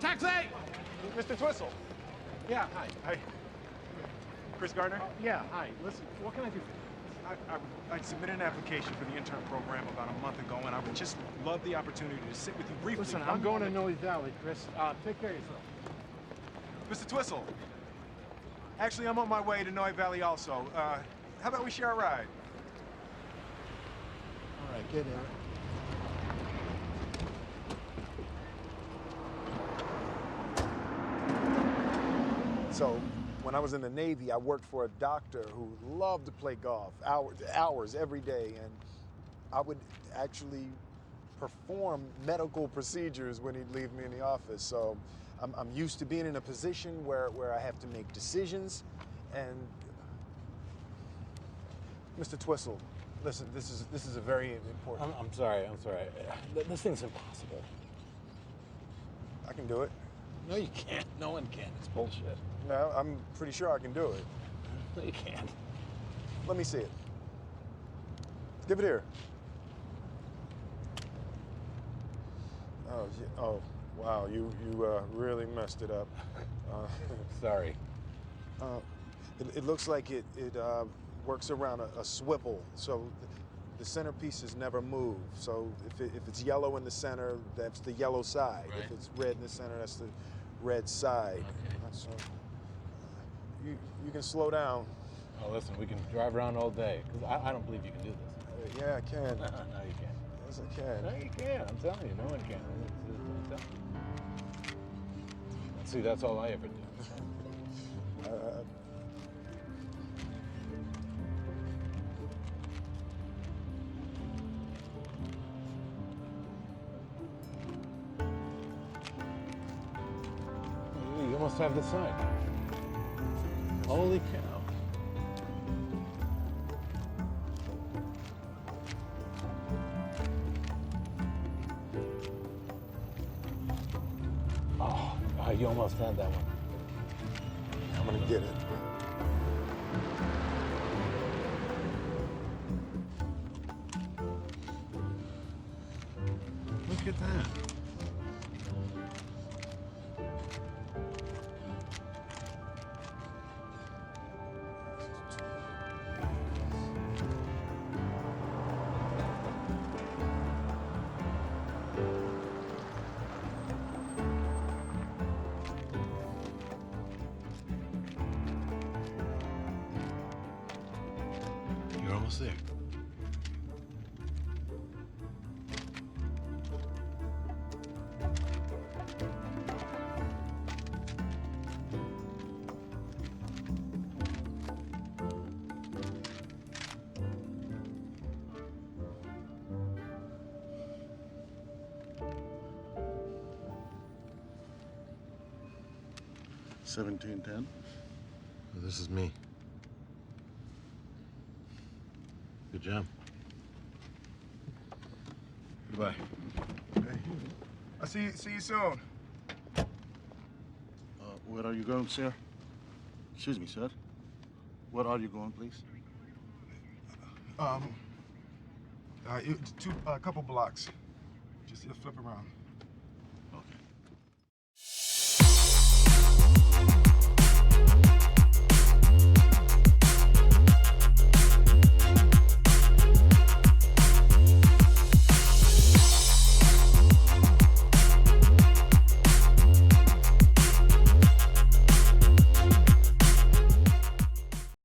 Taxi! Mr. Twistle. Yeah, hi. Hi. Chris Gardner? Yeah, hi. Listen, what can I do for you? I submitted an application for the intern program about a month ago, and I would just love the opportunity to sit with you briefly. Listen, I'm going to Noe Valley, Chris. Take care of yourself. Mr. Twistle. Actually, I'm on my way to Noe Valley also. How about we share a ride? All right, get in. So, when I was in the Navy, I worked for a doctor who loved to play golf, hours every day, and I would actually perform medical procedures when he'd leave me in the office. So, I'm used to being in a position where I have to make decisions, and Mr. Twistle, listen, this is a very important. I'm sorry. This thing's impossible. I can do it. No, you can't. No one can. It's bullshit. No, I'm pretty sure I can do it. No, you can't. Let me see it. Give it here. Oh, wow, you really messed it up. Sorry. It looks like it works around a swivel, so the centerpieces never move. So if it's yellow in the center, that's the yellow side. Right. If it's red in the center, that's the red side. Okay. So you can slow down. Oh, listen, we can drive around all day, because I don't believe you can do this. Yeah, I can. No, you can't. Yes, I can. No, you can't. I'm telling you, no one can. I'm telling you. See, that's all I ever do. You must have the sign. Holy cow. Oh, you almost had that one. I'm gonna get it. Look at that. You're almost there. $17.10. This is me. Good job. Goodbye. Hey. I'll see you soon. Where are you going, sir? Excuse me, sir. Where are you going, please? A couple blocks. Just flip around. Okay.